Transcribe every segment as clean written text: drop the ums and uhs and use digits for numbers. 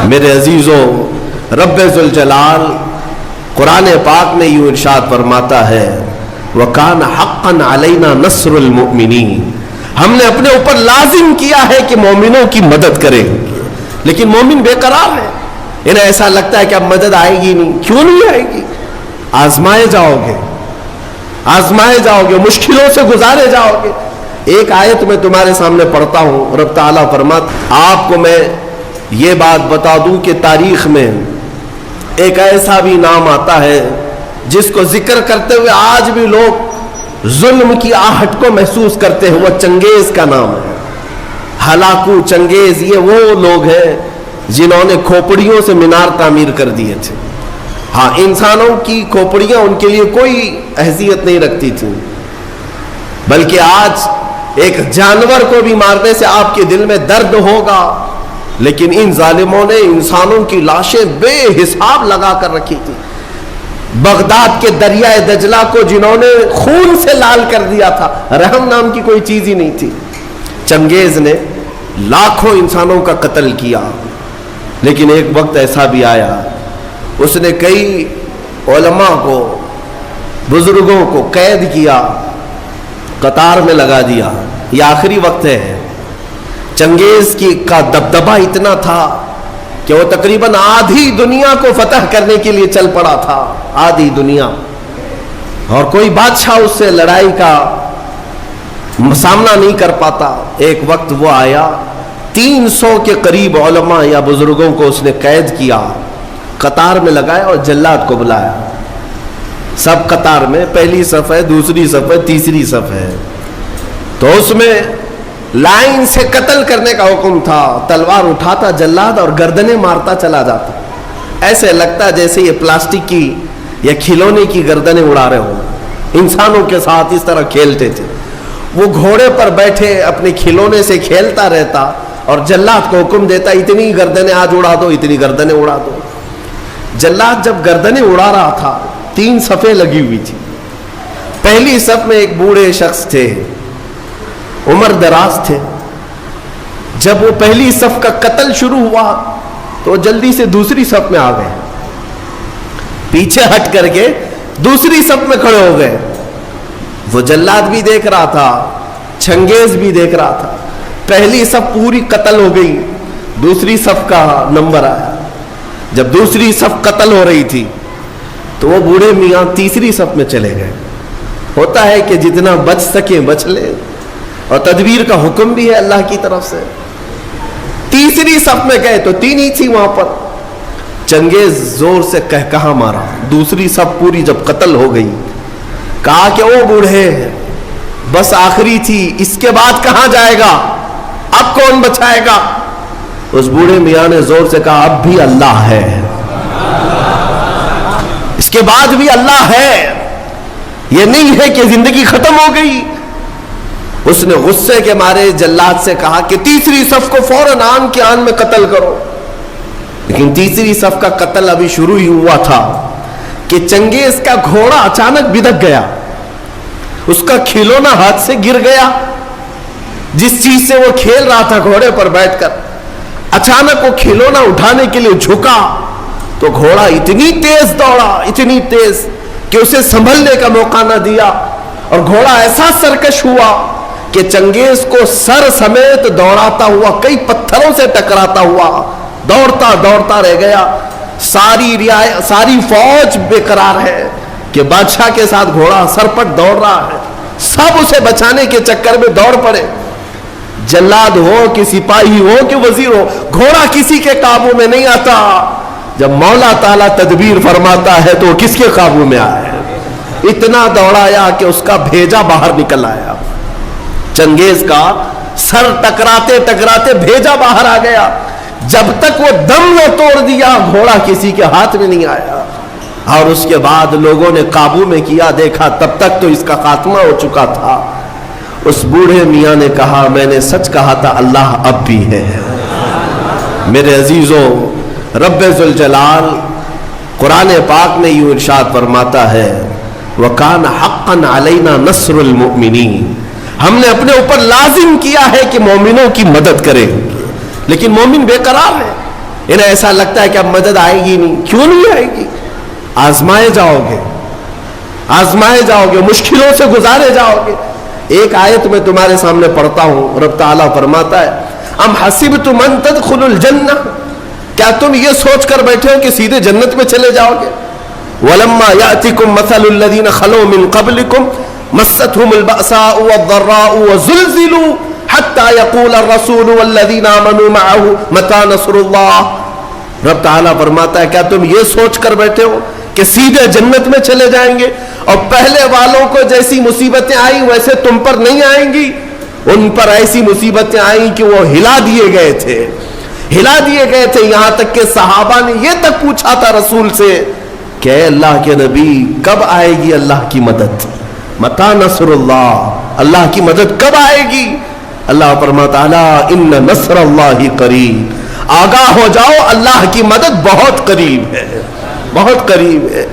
میرے عزیزوں، رب ذوالجلال قرآن پاک میں یوں ارشاد فرماتا ہے وَكَانَ حَقًّا عَلَيْنَا نَصْرُ الْمُؤْمِنِينَ، ہم نے اپنے اوپر لازم کیا ہے کہ مومنوں کی مدد کریں گے۔ لیکن مومن بے قرار ہے، انہیں ایسا لگتا ہے کہ اب مدد آئے گی نہیں۔ کیوں نہیں آئے گی؟ آزمائے جاؤ گے، آزمائے جاؤ گے، مشکلوں سے گزارے جاؤ گے۔ ایک آیت میں تمہارے سامنے پڑھتا ہوں، رب تعالیٰ فرماتا، آپ کو میں یہ بات بتا دوں کہ تاریخ میں ایک ایسا بھی نام آتا ہے جس کو ذکر کرتے ہوئے آج بھی لوگ ظلم کی آہٹ کو محسوس کرتے ہیں، وہ چنگیز کا نام ہے۔ ہلاکو چنگیز، یہ وہ لوگ ہیں جنہوں نے کھوپڑیوں سے مینار تعمیر کر دیے تھے۔ ہاں، انسانوں کی کھوپڑیاں ان کے لیے کوئی اہمیت نہیں رکھتی تھی، بلکہ آج ایک جانور کو بھی مارنے سے آپ کے دل میں درد ہوگا، لیکن ان ظالموں نے انسانوں کی لاشیں بے حساب لگا کر رکھی تھی۔ بغداد کے دریائے دجلہ کو جنہوں نے خون سے لال کر دیا تھا، رحم نام کی کوئی چیز ہی نہیں تھی۔ چنگیز نے لاکھوں انسانوں کا قتل کیا، لیکن ایک وقت ایسا بھی آیا اس نے کئی علماء کو، بزرگوں کو قید کیا، قطار میں لگا دیا۔ یہ آخری وقت ہے۔ چنگیز کا دبدبہ اتنا تھا کہ وہ تقریباً آدھی دنیا کو فتح کرنے کے لیے چل پڑا تھا، آدھی دنیا، اور کوئی بادشاہ اس سے لڑائی کا سامنا نہیں کر پاتا۔ ایک وقت وہ آیا، 300 کے قریب علماء یا بزرگوں کو اس نے قید کیا، قطار میں لگایا اور جلاد کو بلایا۔ سب قطار میں، پہلی صف ہے، دوسری صف ہے، تیسری صف ہے، تو اس میں لائن سے قتل کرنے کا حکم تھا۔ تلوار اٹھاتا جلاد اور گردنیں مارتا چلا جاتا، ایسے لگتا جیسے یہ پلاسٹک کی یا کھلونے کی گردنیں اڑا رہے ہوں۔ انسانوں کے ساتھ اس طرح کھیلتے تھے۔ وہ گھوڑے پر بیٹھے اپنے کھلونے سے کھیلتا رہتا اور جلاد کو حکم دیتا اتنی گردنیں آج اڑا دو، اتنی گردنیں اڑا دو۔ جلاد جب گردنیں اڑا رہا تھا، 3 صفیں لگی ہوئی تھی۔ پہلی صف میں ایک بوڑھے شخص تھے، عمر دراز تھے۔ جب وہ پہلی صف کا قتل شروع ہوا تو وہ جلدی سے دوسری صف میں آ گئے، پیچھے ہٹ کر کے دوسری صف میں کھڑے ہو گئے۔ وہ جلاد بھی دیکھ رہا تھا، چنگیز بھی دیکھ رہا تھا۔ پہلی صف پوری قتل ہو گئی، دوسری صف کا نمبر آیا۔ جب دوسری صف قتل ہو رہی تھی تو وہ بوڑھے میاں تیسری صف میں چلے گئے۔ ہوتا ہے کہ جتنا بچ سکے بچ لے، اور تدبیر کا حکم بھی ہے اللہ کی طرف سے۔ تیسری صف میں گئے تو 3 ہی تھی وہاں پر۔ چنگیز زور سے کہا مارا، دوسری صف پوری جب قتل ہو گئی، کہا کہ وہ بوڑھے بس آخری تھی، اس کے بعد کہاں جائے گا، اب کون بچائے گا؟ اس بوڑھے میاں نے زور سے کہا اب بھی اللہ ہے، اس کے بعد بھی اللہ ہے، یہ نہیں ہے کہ زندگی ختم ہو گئی۔ اس نے غصے کے مارے جلاد سے کہا کہ تیسری صف کو فوراً آن کے آن میں قتل کرو۔ لیکن تیسری صف کا قتل ابھی شروع ہی ہوا تھا کہ چنگیز کا گھوڑا اچانک بدک گیا، اس کا کھلونا ہاتھ سے گر گیا، جس چیز سے وہ کھیل رہا تھا گھوڑے پر بیٹھ کر۔ اچانک وہ کھلونا اٹھانے کے لیے جھکا تو گھوڑا اتنی تیز دوڑا، اتنی تیز کہ اسے سنبھلنے کا موقع نہ دیا، اور گھوڑا ایسا سرکش ہوا کہ چنگیز کو سر سمیت دوڑاتا ہوا، کئی پتھروں سے ٹکراتا ہوا دوڑتا دوڑتا رہ گیا۔ ساری فوج بے قرار ہے کہ بادشاہ کے ساتھ گھوڑا سرپٹ دوڑ رہا ہے، سب اسے بچانے کے چکر میں دوڑ پڑے۔ جلاد ہو کہ سپاہی ہو کہ وزیر ہو، گھوڑا کسی کے قابو میں نہیں آتا۔ جب مولا تعالیٰ تدبیر فرماتا ہے تو وہ کس کے قابو میں آئے؟ اتنا دوڑایا کہ اس کا بھیجا باہر نکل آیا۔ چنگیز کا سر ٹکراتے ٹکراتے بھیجا باہر آ گیا۔ جب تک وہ دم نہ توڑ دیا گھوڑا کسی کے ہاتھ میں نہیں آیا، اور اس کے بعد لوگوں نے قابو میں کیا، دیکھا تب تک تو اس کا خاتمہ ہو چکا تھا۔ اس بوڑھے میاں نے کہا میں نے سچ کہا تھا، اللہ اب بھی ہے۔ میرے عزیزوں، رب ذوالجلال قرآن پاک میں یوں ارشاد فرماتا ہے وَكَانَ حَقًّا عَلَيْنَا نَصْرُ الْمُؤْمِنِينَ، ہم نے اپنے اوپر لازم کیا ہے کہ مومنوں کی مدد کریں، لیکن مومن بے قرار ہے، انہیں ایسا لگتا ہے کہ اب مدد آئے گی نہیں. کیوں نہیں آئے گی؟ آزمائے جاؤ گے, آزمائے جاؤ گے, مشکلوں سے گزارے جاؤ گے. ایک آیت میں تمہارے سامنے پڑھتا ہوں, رب تعالیٰ فرماتا ہے ام حسبتم ان تدخلوا الجنہ, کیا تم یہ سوچ کر بیٹھے ہو کہ سیدھے جنت میں چلے جاؤ گے؟ ولما یأتکم مثل الذین خلوا من قبلکم مستهم البأساء والضراء وزلزلوا حتى يقول الرسول والذین آمنوا معه متى نصر اللہ. رب تعالیٰ فرماتا ہے کیا تم یہ سوچ کر بیٹھے ہو کہ سیدھے جنت میں چلے جائیں گے, اور پہلے والوں کو جیسی مصیبتیں آئیں ویسے تم پر نہیں آئیں گی؟ ان پر ایسی مصیبتیں آئیں کہ وہ ہلا دیے گئے تھے, ہلا دیے گئے تھے. یہاں تک کہ صحابہ نے یہ تک پوچھا تھا رسول سے کہ اے اللہ کے نبی کب آئے گی اللہ کی مدد؟ متی نصر اللہ, اللہ کی مدد کب آئے گی؟ اللہ فرماتا ہے ان نصر اللہ قریب, آگاہ ہو جاؤ اللہ کی مدد بہت قریب ہے, بہت قریب ہے.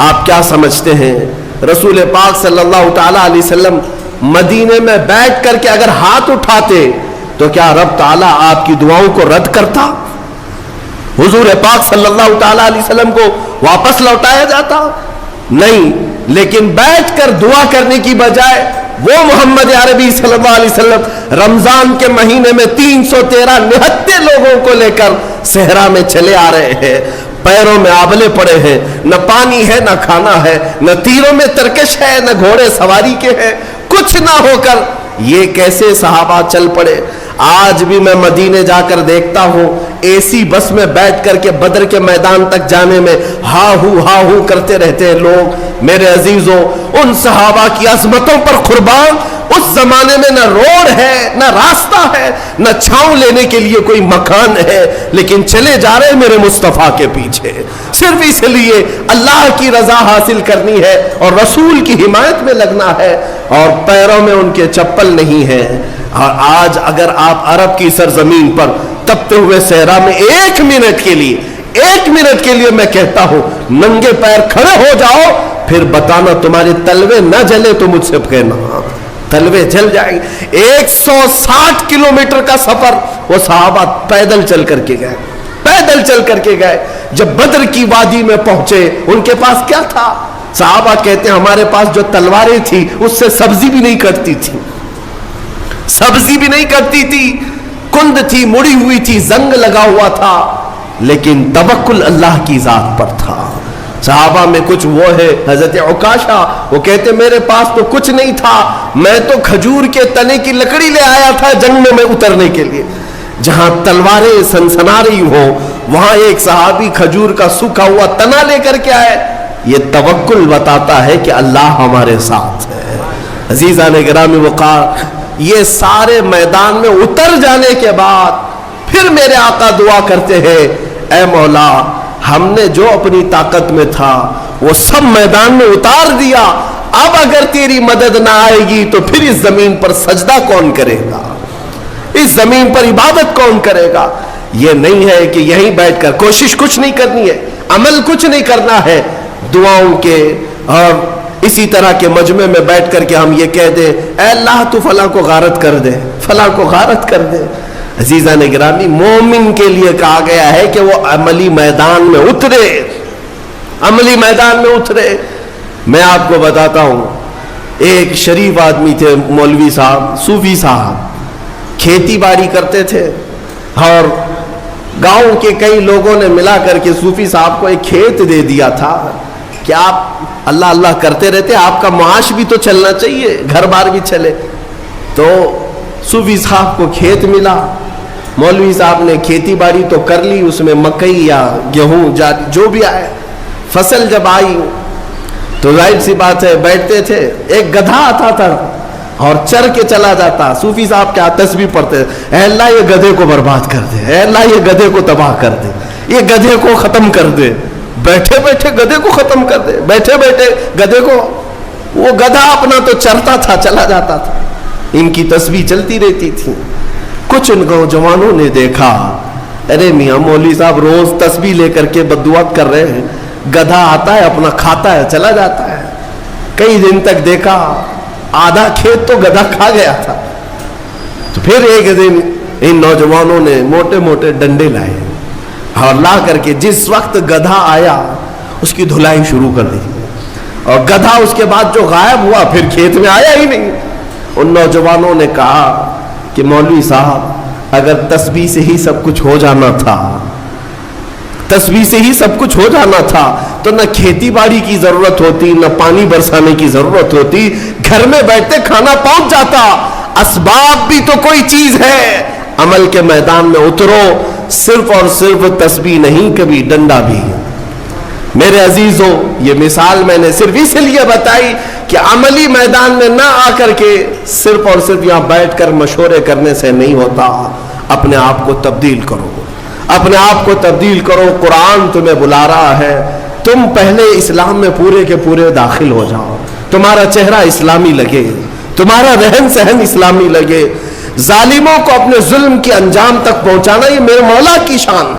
آپ کیا سمجھتے ہیں رسول پاک صلی اللہ تعالی علیہ وسلم مدینے میں بیٹھ کر کے اگر ہاتھ اٹھاتے تو کیا رب تعالیٰ آپ کی دعاؤں کو رد کرتا؟ حضور پاک صلی اللہ تعالی علیہ وسلم کو واپس لوٹایا جاتا؟ نہیں. لیکن بیٹھ کر دعا کرنے کی بجائے وہ محمد عربی صلی اللہ علیہ وسلم رمضان کے مہینے میں 313 نہتے لوگوں کو لے کر صحرا میں چلے آ رہے ہیں, پیروں میں آبلے پڑے ہیں, نہ پانی ہے نہ کھانا ہے, نہ تیروں میں ترکش ہے نہ گھوڑے سواری کے ہیں, کچھ نہ ہو کر یہ کیسے صحابہ چل پڑے. آج بھی میں مدینے جا کر دیکھتا ہوں اے سی بس میں بیٹھ کر کے بدر کے میدان تک جانے میں ہا ہو کرتے رہتے ہیں لوگ. میرے عزیزوں, ان صحابہ کی عظمتوں پر قربان, اس زمانے میں نہ روڈ ہے نہ راستہ ہے نہ چھاؤں لینے کے لیے کوئی مکان ہے, لیکن چلے جا رہے میرے مصطفیٰ کے پیچھے صرف اس لیے اللہ کی رضا حاصل کرنی ہے اور رسول کی حمایت میں لگنا ہے, اور پیروں میں ان کے چپل نہیں ہے. اور آج اگر آپ عرب کی سرزمین پر تپتے ہوئے صحرا میں ایک منٹ کے لیے میں کہتا ہوں ننگے پیر کھڑے ہو جاؤ, پھر بتانا تمہارے تلوے نہ جلے تو مجھ سے کہنا, تلوے جل جائیں گے. 160 کلومیٹر کا سفر وہ صحابہ پیدل چل کر کے گئے, پیدل چل کر کے گئے. جب بدر کی وادی میں پہنچے ان کے پاس کیا تھا؟ صحابہ کہتے ہیں ہمارے پاس جو تلواریں تھی اس سے سبزی بھی نہیں کٹتی تھی, سبزی بھی نہیں کٹتی تھی, کند تھی, مڑی ہوئی تھی, زنگ لگا ہوا تھا, لیکن توکل اللہ کی ذات پر تھا. صحابہ میں کچھ وہ ہے حضرت عکاشہ, وہ کہتے میرے پاس تو کچھ نہیں تھا, میں تو کھجور کے تنے کی لکڑی لے آیا تھا جنگ میں اترنے کے لیے. جہاں تلواریں سنسنا رہی ہوں وہاں ایک صحابی کھجور کا سوکھا ہوا تنا لے کر کے آئے. یہ توکل بتاتا ہے کہ اللہ ہمارے ساتھ ہے. عزیزان گرامی وقار, یہ سارے میدان میں اتر جانے کے بعد پھر میرے آقا دعا کرتے ہیں اے مولا ہم نے جو اپنی طاقت میں تھا وہ سب میدان میں اتار دیا, اب اگر تیری مدد نہ آئے گی تو پھر اس زمین پر سجدہ کون کرے گا, اس زمین پر عبادت کون کرے گا؟ یہ نہیں ہے کہ یہیں بیٹھ کر کوشش کچھ نہیں کرنی ہے, عمل کچھ نہیں کرنا ہے, دعاؤں کے اور اسی طرح کے مجمع میں بیٹھ کر کے ہم یہ کہہ دیں اے اللہ تو فلاں کو غارت کر دے, فلاں کو غارت کر دے. عزیزان گرامی, مومن کے لیے کہا گیا ہے کہ وہ عملی میدان میں اترے, عملی میدان میں اترے. میں آپ کو بتاتا ہوں, ایک شریف آدمی تھے مولوی صاحب, صوفی صاحب, کھیتی باڑی کرتے تھے اور گاؤں کے کئی لوگوں نے ملا کر کے صوفی صاحب کو ایک کھیت دے دیا تھا کہ آپ اللہ اللہ کرتے رہتے, آپ کا معاش بھی تو چلنا چاہیے, گھر بار بھی چلے. تو صوفی صاحب کو کھیت ملا, مولوی صاحب نے کھیتی باڑی تو کر لی, اس میں مکئی یا گیہوں جو بھی آئے, فصل جب آئی تو ظاہر سی بات ہے بیٹھتے تھے, ایک گدھا آتا تھا اور چر کے چلا جاتا. صوفی صاحب کیا تسبیح پڑھتے, اے اللہ یہ گدھے کو برباد کر دے, اے اللہ یہ گدھے کو تباہ کر دے, یہ گدھے کو ختم کر دے, بیٹھے بیٹھے گدھے کو ختم کر دے, بیٹھے بیٹھے گدھے کو. وہ گدھا اپنا تو چرتا تھا, چلا جاتا تھا, ان کی تسبیح چلتی رہتی تھی. کچھ ان نوجوانوں نے دیکھا ارے میاں مولوی صاحب روز تسبیح لے کر کے بددعا کر رہے ہیں, گدھا آتا ہے اپنا کھاتا ہے چلا جاتا ہے. کئی دن تک دیکھا, آدھا کھیت تو گدھا کھا گیا تھا. تو پھر ایک دن ان نوجوانوں نے موٹے موٹے ڈنڈے لائے اور لا کر کے جس وقت گدھا آیا اس کی دھلائی شروع کر دی، اور گدھا اس کے بعد جو غائب ہوا پھر کھیت میں آیا ہی نہیں۔ ان نوجوانوں نے کہا کہ مولوی صاحب اگر تسبیح سے ہی سب کچھ ہو جانا تھا، تسبیح سے ہی سب کچھ ہو جانا تھا تو نہ کھیتی باڑی کی ضرورت ہوتی، نہ پانی برسانے کی ضرورت ہوتی، گھر میں بیٹھتے کھانا پہنچ جاتا۔ اسباب بھی تو کوئی چیز ہے، عمل کے میدان میں اترو، صرف اور صرف تسبیح نہیں، کبھی ڈنڈا بھی۔ میرے عزیزوں، یہ مثال میں نے صرف اس لیے بتائی کہ عملی میدان میں نہ آ کر کے صرف اور صرف یہاں بیٹھ کر مشورے کرنے سے نہیں ہوتا، اپنے آپ کو تبدیل کرو، اپنے آپ کو تبدیل کرو۔ قرآن تمہیں بلا رہا ہے، تم پہلے اسلام میں پورے کے پورے داخل ہو جاؤ، تمہارا چہرہ اسلامی لگے، تمہارا رہن سہن اسلامی لگے۔ ظالموں کو اپنے ظلم کے انجام تک پہنچانا یہ میرے مولا کی شان